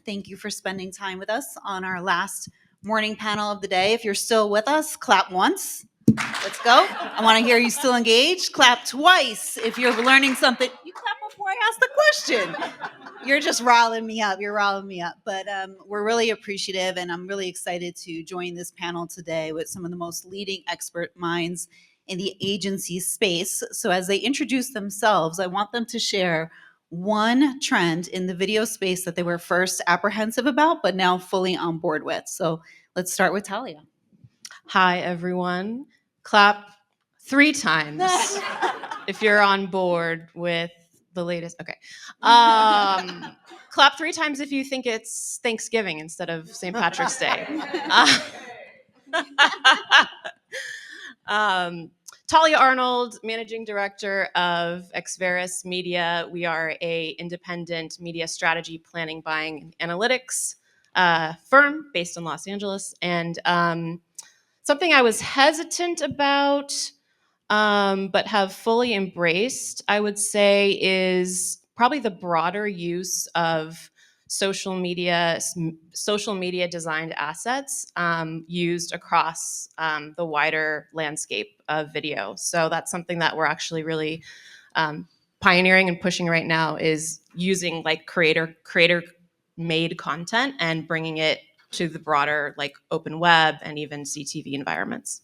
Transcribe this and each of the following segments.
Thank you for spending time with us on our last morning panel of the day. If you're still with us, clap once. Let's go. I want to hear you still engaged. Clap twice if you're learning something. You clap before I ask the question. You're just riling me up. You're riling me up. But we're really appreciative, and I'm really excited to join this panel today with some of the most leading expert minds in the agency space. So as they introduce themselves, I want them to share one trend in the video space that they were first apprehensive about, but now fully on board with. So let's start with Talia. Hi, everyone. Clap 3 times if you're on board with the latest. Okay. Clap 3 times if you think it's Thanksgiving instead of St. Patrick's Day. Talia Arnold, Managing Director of Exverus Media. We are an independent media strategy, planning, buying, and analytics firm based in Los Angeles. And something I was hesitant about, but have fully embraced, I would say, is probably the broader use of social media designed assets used across the wider landscape of video. So that's something that we're actually really pioneering and pushing right now, is using like creator made content and bringing it to the broader like open web and even CTV environments.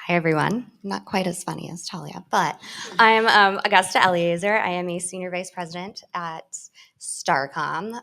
Hi, everyone. Not quite as funny as Talia, but I'm Augusta Eliaser. I am a Senior Vice President at Starcom.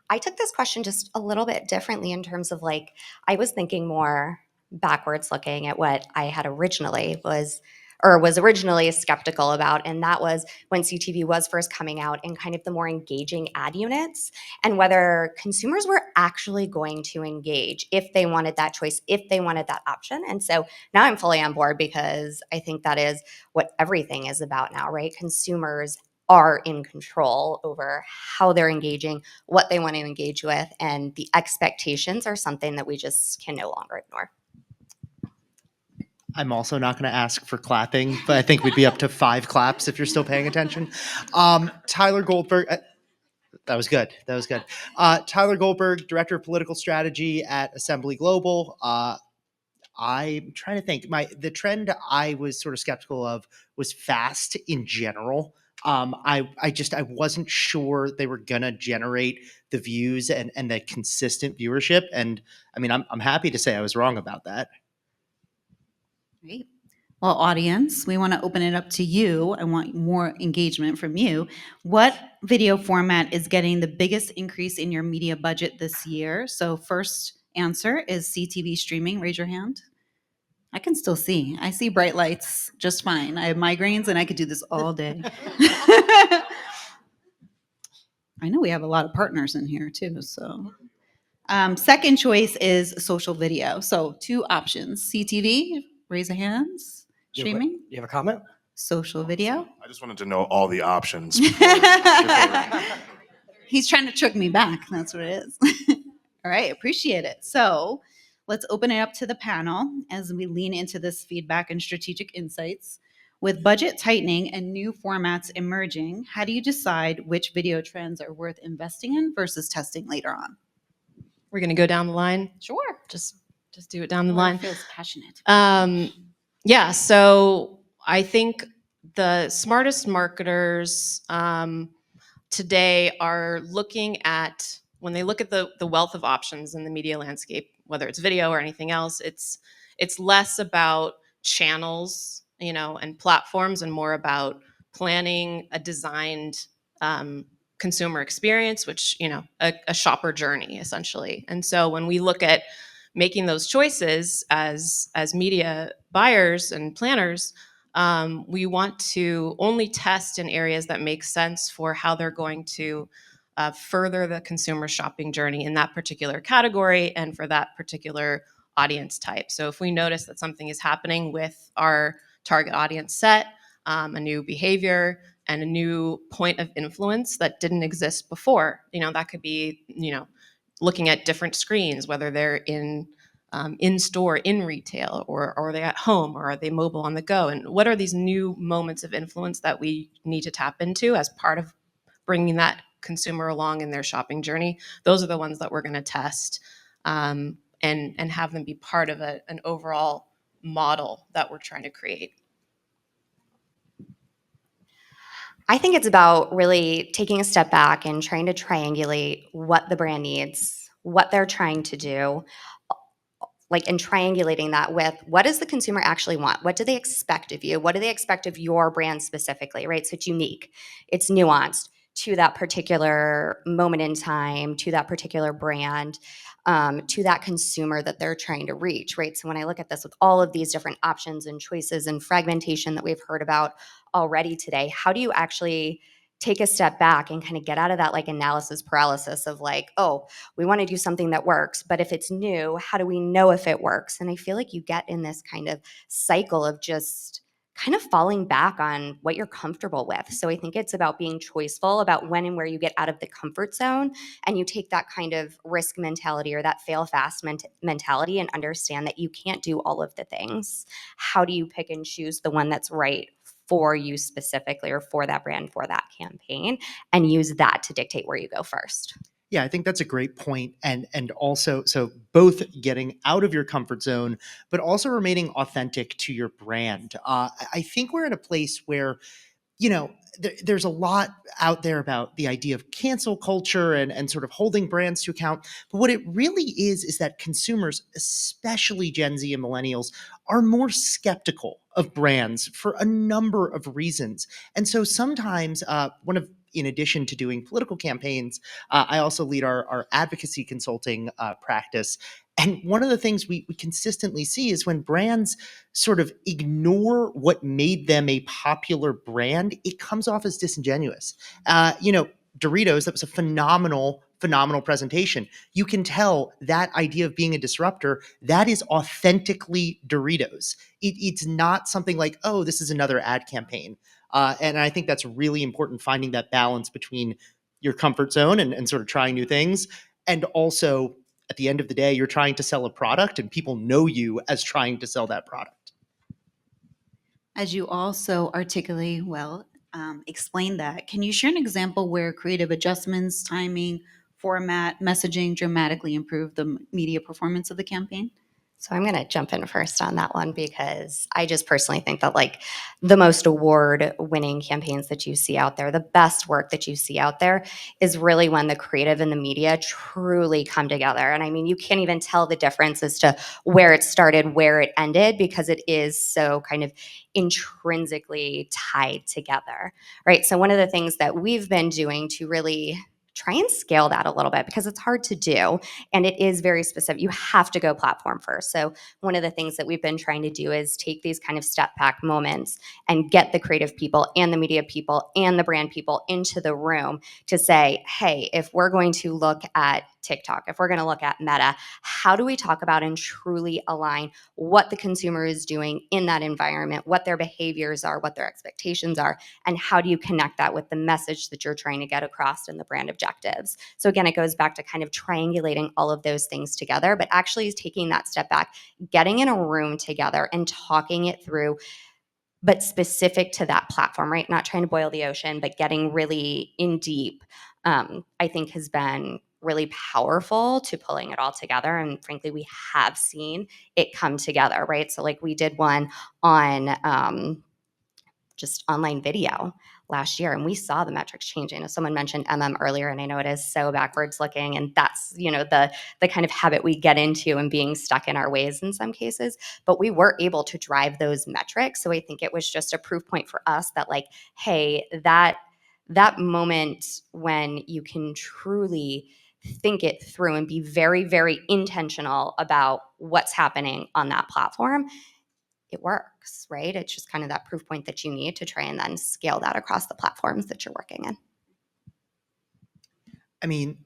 I took this question just a little bit differently in terms of like, I was thinking more backwards looking at what I had originally was originally skeptical about, and that was when CTV was first coming out and kind of the more engaging ad units, and whether consumers were actually going to engage if they wanted that choice, if they wanted that option. And so now I'm fully on board, because I think that is what everything is about now, right? Consumers are in control over how they're engaging, what they want to engage with, and the expectations are something that we just can no longer ignore. I'm also not going to ask for clapping, but I think we'd be up to 5 claps if you're still paying attention. Tyler Goldberg. That was good. Tyler Goldberg, Director of Political Strategy at Assembly Global. I'm trying to think. The trend I was sort of skeptical of was FAST in general. I wasn't sure they were gonna generate the views and the consistent viewership. And I mean, I'm happy to say I was wrong about that. Great. Well, audience, we want to open it up to you. I want more engagement from you. What video format is getting the biggest increase in your media budget this year? So first answer is CTV streaming. Raise your hand. I can still see. I see bright lights just fine. I have migraines and I could do this all day. I know we have a lot of partners in here too. So second choice is social video. So 2 options. CTV, raise a hands. Streaming? You have a comment? Social video. I just wanted to know all the options. He's trying to trick me back. That's what it is. All right, appreciate it. So let's open it up to the panel as we lean into this feedback and strategic insights. With budget tightening and new formats emerging, how do you decide which video trends are worth investing in versus testing later on? We're going to go down the line. Sure. Just do it down the line. Feels passionate. Yeah, so I think the smartest marketers today are looking at, when they look at the wealth of options in the media landscape, whether it's video or anything else, it's less about channels, and platforms, and more about planning a designed consumer experience, which, a shopper journey essentially. And so when we look at making those choices as media buyers and planners, we want to only test in areas that make sense for how they're going to further the consumer shopping journey in that particular category and for that particular audience type. So if we notice that something is happening with our target audience set, a new behavior and a new point of influence that didn't exist before, that could be, looking at different screens, whether they're in store, in retail, or are they at home, or are they mobile on the go? And what are these new moments of influence that we need to tap into as part of bringing that consumer along in their shopping journey. Those are the ones that we're going to test and have them be part of an overall model that we're trying to create. I think it's about really taking a step back and trying to triangulate what the brand needs, what they're trying to do, and triangulating that with what does the consumer actually want? What do they expect of you? What do they expect of your brand specifically, right? So it's unique, it's nuanced to that particular moment in time, to that particular brand, to that consumer that they're trying to reach, right? So when I look at this with all of these different options and choices and fragmentation that we've heard about already today, how do you actually take a step back and kind of get out of that analysis paralysis of oh, we want to do something that works, but if it's new, how do we know if it works? And I feel like you get in this kind of cycle of just kind of falling back on what you're comfortable with. So I think it's about being choiceful about when and where you get out of the comfort zone and you take that kind of risk mentality or that fail fast mentality and understand that you can't do all of the things. How do you pick and choose the one that's right for you specifically or for that brand, for that campaign, and use that to dictate where you go first? Yeah, I think that's a great point. And also, so both getting out of your comfort zone, but also remaining authentic to your brand. I think we're in a place where, there's a lot out there about the idea of cancel culture and sort of holding brands to account. But what it really is that consumers, especially Gen Z and millennials, are more skeptical of brands for a number of reasons. And so sometimes in addition to doing political campaigns, I also lead our advocacy consulting practice. And one of the things we consistently see is when brands sort of ignore what made them a popular brand, it comes off as disingenuous. Doritos, that was a phenomenal presentation. You can tell that idea of being a disruptor, that is authentically Doritos. It's not something like, oh, this is another ad campaign. And I think that's really important, finding that balance between your comfort zone and sort of trying new things. And also, at the end of the day, you're trying to sell a product and people know you as trying to sell that product. As you also articulately explain that, can you share an example where creative adjustments, timing, format, messaging dramatically improved the media performance of the campaign? So I'm going to jump in first on that one because I just personally think that the most award-winning campaigns that you see out there, the best work that you see out there is really when the creative and the media truly come together. And I mean, you can't even tell the difference as to where it started, where it ended, because it is so kind of intrinsically tied together, right? So one of the things that we've been doing to really try and scale that a little bit, because it's hard to do and it is very specific. You have to go platform first. So one of the things that we've been trying to do is take these kind of step back moments and get the creative people and the media people and the brand people into the room to say, hey, if we're going to look at TikTok, if we're going to look at Meta, how do we talk about and truly align what the consumer is doing in that environment, what their behaviors are, what their expectations are, and how do you connect that with the message that you're trying to get across in the brand objectives? So again, it goes back to kind of triangulating all of those things together, but actually taking that step back, getting in a room together and talking it through, but specific to that platform, right? Not trying to boil the ocean, but getting really in deep, I think has been really powerful to pulling it all together. And frankly, we have seen it come together, right? So we did one on just online video last year, and we saw the metrics changing. As someone mentioned earlier, and I know it is so backwards looking, and that's the kind of habit we get into and being stuck in our ways in some cases. But we were able to drive those metrics, so I think it was just a proof point for us that hey, that moment when you can truly think it through and be very, very intentional about what's happening on that platform, it works, right? It's just kind of that proof point that you need to try and then scale that across the platforms that you're working in. I mean,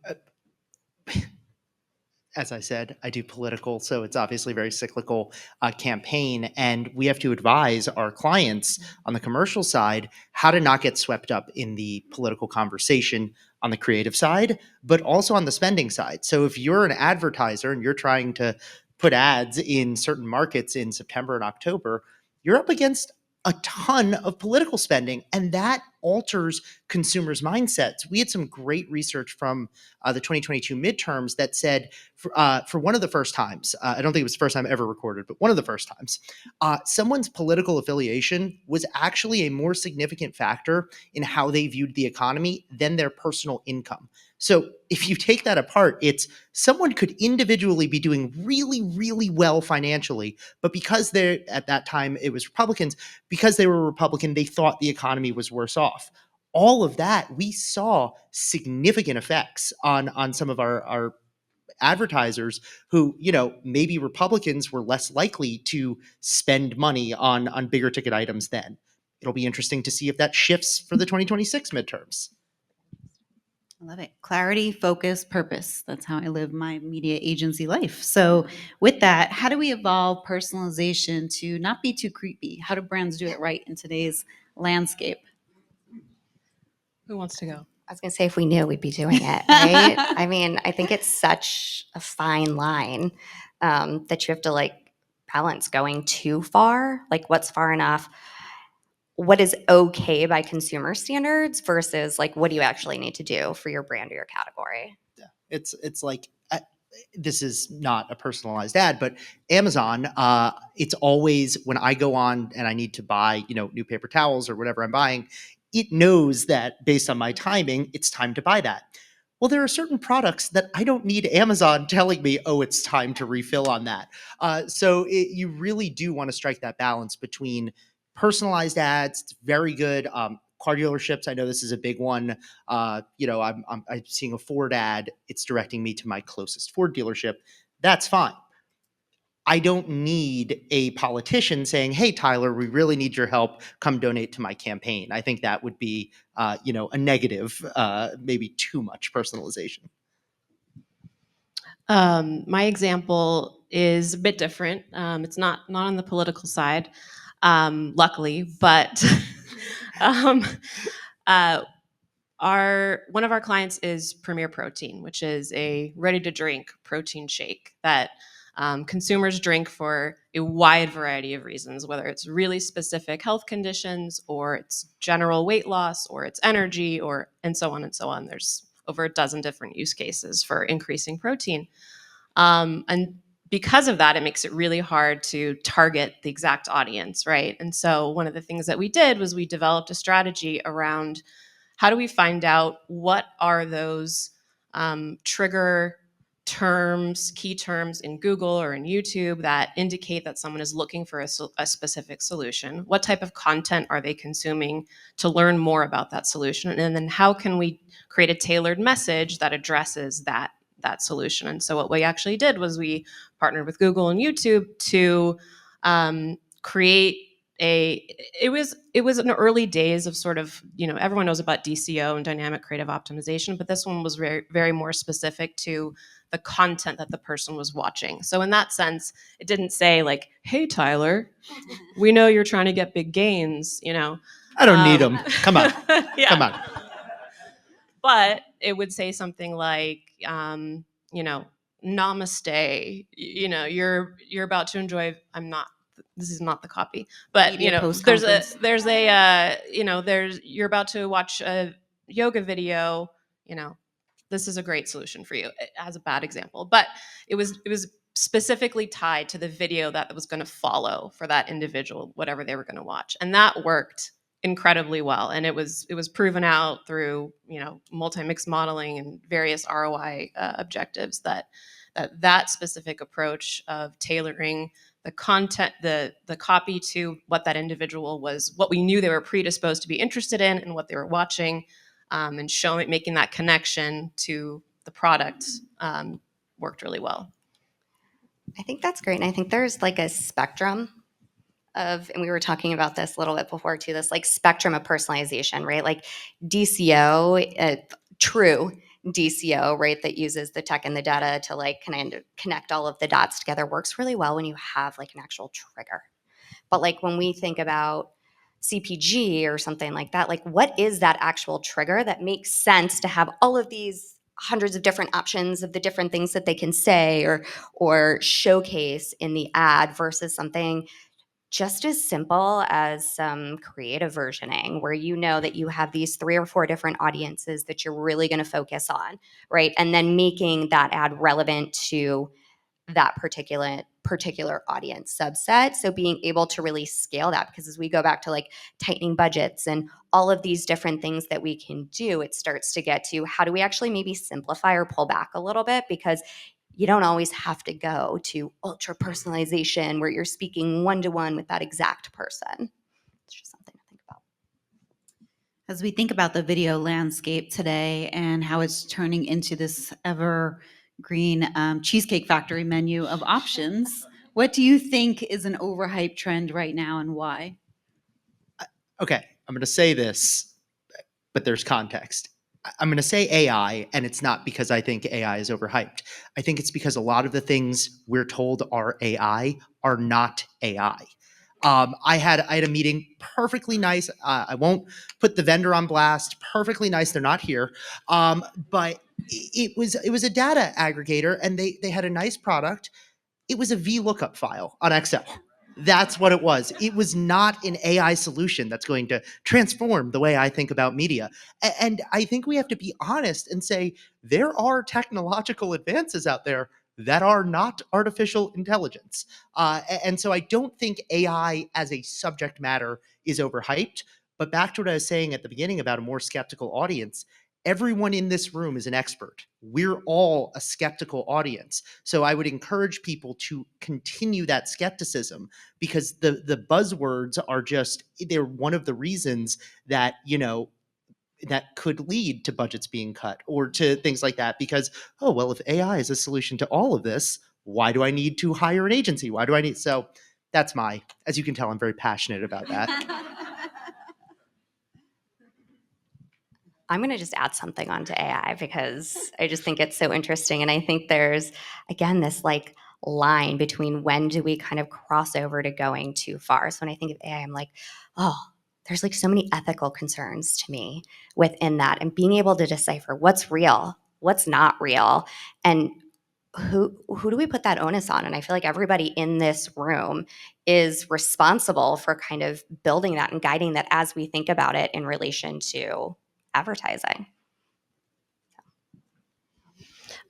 as I said, I do political, so it's obviously a very cyclical campaign, and we have to advise our clients on the commercial side how to not get swept up in the political conversation on the creative side, but also on the spending side. So if you're an advertiser and you're trying to put ads in certain markets in September and October, you're up against a ton of political spending, and that alters consumers' mindsets. We had some great research from the 2022 midterms that said for one of the first times, I don't think it was the first time ever recorded, but one of the first times, someone's political affiliation was actually a more significant factor in how they viewed the economy than their personal income. So if you take that apart, it's someone could individually be doing really, really well financially, but because they're at that time it was Republicans, because they were Republican, they thought the economy was worse off. All of that, we saw significant effects on some of our advertisers who, maybe Republicans were less likely to spend money on bigger ticket items then. It'll be interesting to see if that shifts for the 2026 midterms. I love it. Clarity, focus, purpose. That's how I live my media agency life. So, with that, how do we evolve personalization to not be too creepy? How do brands do it right in today's landscape? Who wants to go? I was going to say, if we knew, we'd be doing it, right? I mean, I think it's such a fine line that you have to balance going too far. Like, what's far enough? What is okay by consumer standards versus what do you actually need to do for your brand or your category? Yeah. It's like, this is not a personalized ad, but Amazon, it's always when I go on and I need to buy, new paper towels or whatever I'm buying, it knows that based on my timing, it's time to buy that. Well, there are certain products that I don't need Amazon telling me, oh, it's time to refill on that. So you really do want to strike that balance between personalized ads. It's very good. Car dealerships, I know this is a big one. I'm seeing a Ford ad. It's directing me to my closest Ford dealership. That's fine. I don't need a politician saying, hey, Tyler, we really need your help. Come donate to my campaign. I think that would be, a negative, maybe too much personalization. My example is a bit different. It's not on the political side, luckily, but um, one of our clients is Premier Protein, which is a ready-to-drink protein shake that consumers drink for a wide variety of reasons, whether it's really specific health conditions or it's general weight loss or it's energy and so on and so on. There's over a dozen different use cases for increasing protein. And because of that, it makes it really hard to target the exact audience, right? And so one of the things that we did was we developed a strategy around how do we find out what are those trigger terms, key terms in Google or in YouTube that indicate that someone is looking for a specific solution? What type of content are they consuming to learn more about that solution? And then how can we create a tailored message that addresses that solution? And so what we actually did was we partnered with Google and YouTube to create it was in the early days of sort of, everyone knows about DCO and dynamic creative optimization, but this one was very, very more specific to the content that the person was watching. So in that sense, it didn't say hey, Tyler, we know you're trying to get big gains, I don't need them. Come on. Yeah. Come on. But it would say something like, namaste, you're about to enjoy, this is not the copy, but Media you're about to watch a yoga video, this is a great solution for you, as a bad example, but it was specifically tied to the video that was going to follow for that individual, whatever they were going to watch. And that worked incredibly well. And it was proven out through, multi-mix modeling and various ROI objectives that specific approach of tailoring the content, the copy to what that individual was, what we knew they were predisposed to be interested in and what they were watching, and making that connection to the product worked really well. I think that's great. And I think there's a spectrum and we were talking about this a little bit before too, this spectrum of personalization, right? DCO, true DCO, right, that uses the tech and the data to kind of connect all of the dots together works really well when you have an actual trigger. But when we think about CPG or something like that, what is that actual trigger that makes sense to have all of these hundreds of different options of the different things that they can say or showcase in the ad versus something just as simple as some creative versioning where you know that you have these 3 or 4 different audiences that you're really going to focus on, right? And then making that ad relevant to that particular audience subset. So being able to really scale that, because as we go back to like tightening budgets and all of these different things that we can do, it starts to get to how do we actually maybe simplify or pull back a little bit, because you don't always have to go to ultra personalization where you're speaking one-to-one with that exact person. It's just something to think about. As we think about the video landscape today and how it's turning into this evergreen Cheesecake Factory menu of options, what do you think is an overhyped trend right now and why? Okay, I'm going to say this, but there's context. I'm going to say AI, and it's not because I think AI is overhyped. I think it's because a lot of the things we're told are AI are not AI. I had a meeting, perfectly nice. I won't put the vendor on blast. Perfectly nice. They're not here, but it was a data aggregator, and they had a nice product. It was a VLOOKUP file on Excel. That's what it was. It was not an AI solution that's going to transform the way I think about media. And I think we have to be honest and say there are technological advances out there that are not artificial intelligence. And so I don't think AI as a subject matter is overhyped. But back to what I was saying at the beginning about a more skeptical audience, everyone in this room is an expert. We're all a skeptical audience. So I would encourage people to continue that skepticism, because the buzzwords are just, they're one of the reasons that, that could lead to budgets being cut or to things like that. Because, oh, well, if AI is a solution to all of this, why do I need to hire an agency? Why do I need, so that's as you can tell, I'm very passionate about that. I'm going to just add something onto AI because I just think it's so interesting. And I think there's, again, this like line between when do we kind of cross over to going too far. So when I think of AI, I'm like, oh, there's like so many ethical concerns to me within that, and being able to decipher what's real, what's not real, and who do we put that onus on? And I feel like everybody in this room is responsible for kind of building that and guiding that as we think about it in relation to advertising.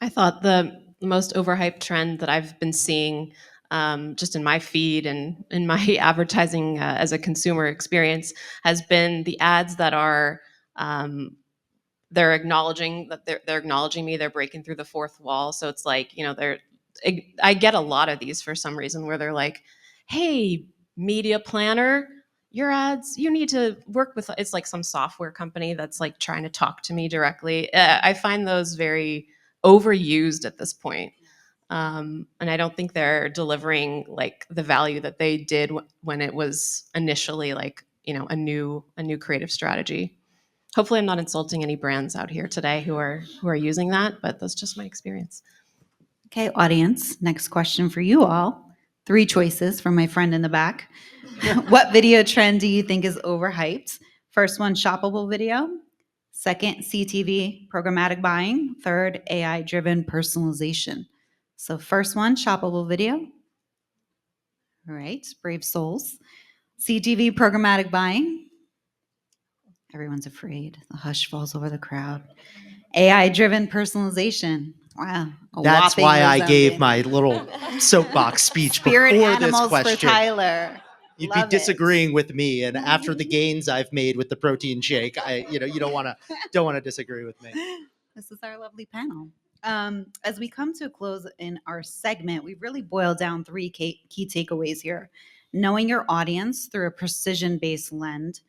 I thought the most overhyped trend that I've been seeing just in my feed and in my advertising as a consumer experience has been the ads that are they're acknowledging that they're acknowledging me, they're breaking through the fourth wall. So it's like, I get a lot of these for some reason where they're like, hey, media planner, your ads, you need to work with, it's like some software company that's like trying to talk to me directly. I find those very overused at this point. And I don't think they're delivering like the value that they did when it was initially like, a new creative strategy. Hopefully I'm not insulting any brands out here today who are using that, but that's just my experience. Okay, audience, next question for you all. 3 choices from my friend in the back. What video trend do you think is overhyped? First one, shoppable video. Second, CTV, programmatic buying. Third, AI-driven personalization. So first one, shoppable video. All right, brave souls. CTV, programmatic buying. Everyone's afraid. The hush falls over the crowd. AI-driven personalization. Wow. That's why I gave my little soapbox speech Spirit before this animals for question. Tyler. You'd Love be it. disagreeing with me, and after the gains I've made with the protein shake, you don't want to disagree with me. This is our lovely panel. As we come to a close in our segment, we've really boiled down 3 key takeaways here. Knowing your audience through a precision-based lens.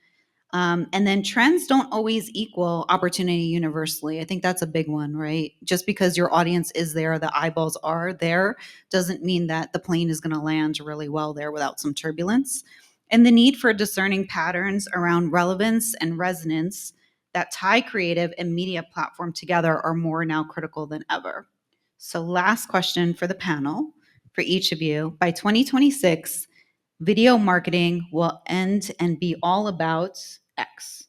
And then trends don't always equal opportunity universally. I think that's a big one, right? Just because your audience is there, the eyeballs are there, doesn't mean that the plane is going to land really well there without some turbulence. And the need for discerning patterns around relevance and resonance that tie creative and media platform together are more now critical than ever. So last question for the panel, for each of you. By 2026, video marketing will end and be all about X.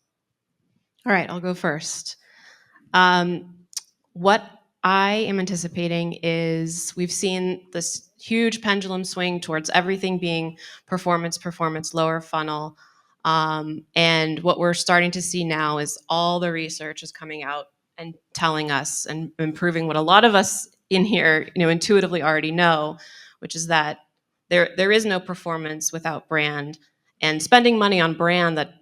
All right, I'll go first. What I am anticipating is we've seen this huge pendulum swing towards everything being performance, lower funnel. And what we're starting to see now is all the research is coming out and telling us and proving what a lot of us in here, intuitively already know, which is that there is no performance without brand, and spending money on brand that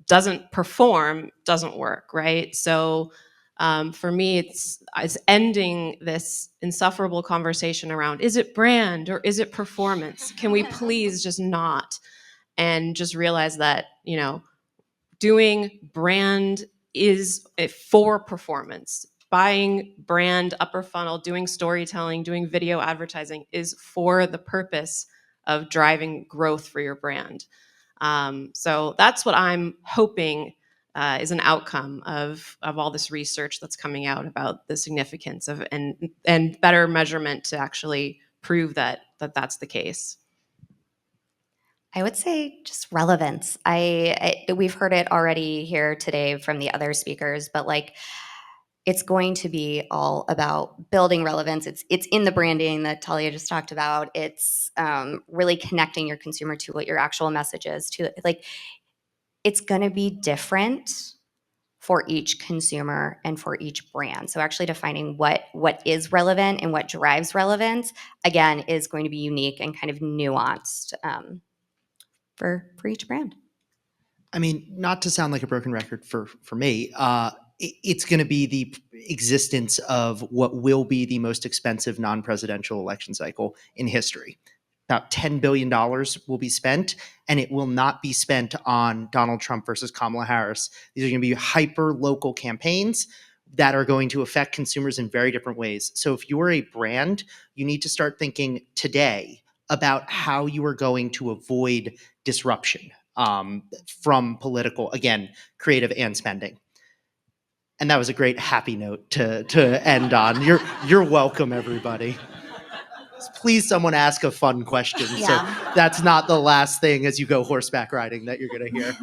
doesn't perform doesn't work, right? So for me, it's ending this insufferable conversation around, is it brand or is it performance? Can we please just not, and just realize that, doing brand is for performance. Buying brand upper funnel, doing storytelling, doing video advertising is for the purpose of driving growth for your brand. So that's what I'm hoping is an outcome of all this research that's coming out about the significance of and better measurement to actually prove that that's the case. I would say just relevance. We've heard it already here today from the other speakers, but it's going to be all about building relevance. It's in the branding that Talia just talked about. It's really connecting your consumer to what your actual message is. It's going to be different for each consumer and for each brand. So actually defining what is relevant and what drives relevance, again, is going to be unique and kind of nuanced for each brand. I mean, not to sound like a broken record for me, it's going to be the existence of what will be the most expensive non-presidential election cycle in history. About $10 billion will be spent, and it will not be spent on Donald Trump versus Kamala Harris. These are going to be hyper-local campaigns that are going to affect consumers in very different ways. So if you're a brand, you need to start thinking today about how you are going to avoid disruption from political, again, creative and spending. And that was a great happy note to end on. You're welcome, everybody. Please, someone ask a fun question. Yeah. So that's not the last thing as you go horseback riding that you're going to hear.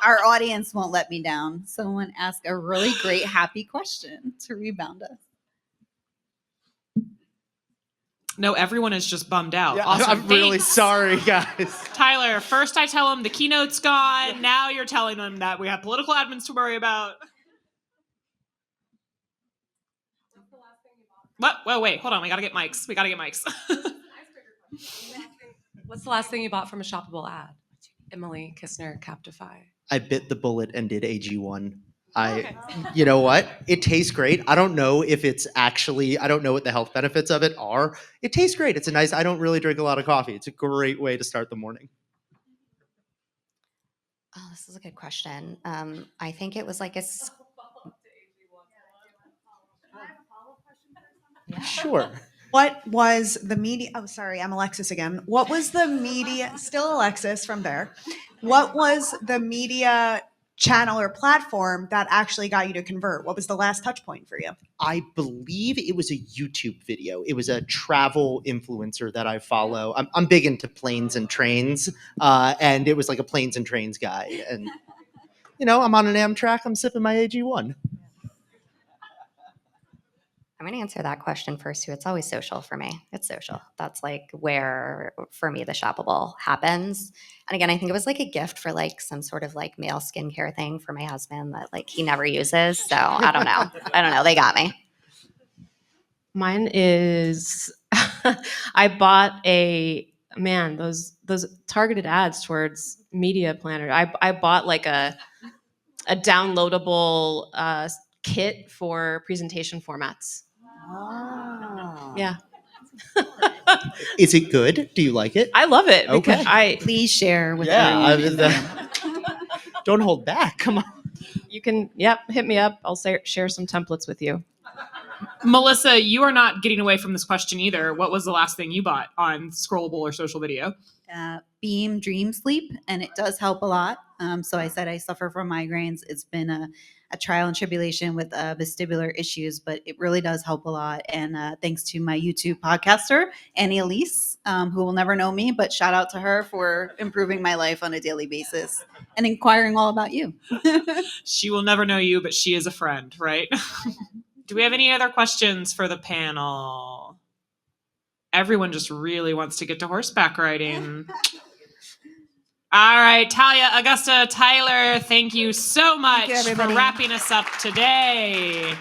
Our audience won't let me down. Someone ask a really great, happy question to rebound us. No, everyone is just bummed out. Yeah, Awesome. I'm really Thanks. sorry, guys. Tyler, first I tell them the keynote's gone. Now you're telling them that we have political admins to worry about. What? Well, wait, hold on. We got to get mics. What's the last thing you bought from a shoppable ad? Emily Kistner, Captify. I bit the bullet and did AG1. You know what? It tastes great. I don't know if it's actually, I don't know what the health benefits of it are. It tastes great. It's I don't really drink a lot of coffee. It's a great way to start the morning. Oh, this is a good question. I think it was like a... Sure. What was the media? Oh, sorry, I'm Alexis again. What was the media? Still Alexis from there. What was the media channel or platform that actually got you to convert? What was the last touch point for you? I believe it was a YouTube video. It was a travel influencer that I follow. I'm big into planes and trains, and it was like a planes and trains guy. And, I'm on an Amtrak. I'm sipping my AG1. I'm going to answer that question first, too. It's always social for me. It's social. That's where, for me, the shoppable happens. And again, I think it was a gift for some sort of male skincare thing for my husband that he never uses. So I don't know. They got me. Mine is I bought those targeted ads towards media planner. I bought a downloadable kit for presentation formats. Oh. Yeah. Is it good? Do you like it? I love it because Okay. Please share with Yeah. Don't hold back. Come on. you can, hit me up. I'll share some templates with you. Melissa, you are not getting away from this question either. What was the last thing you bought on scrollable or social video? Beam Dream Sleep, and it does help a lot. So I said I suffer from migraines. It's been a trial and tribulation with vestibular issues, but it really does help a lot. And thanks to my YouTube podcaster, Annie Elise, who will never know me, but shout out to her for improving my life on a daily basis and inquiring all about you. She will never know you, but she is a friend, right? Do we have any other questions for the panel? Everyone just really wants to get to horseback riding. All right, Talia, Augusta, Tyler, thank you so much you, for everybody. wrapping us up today.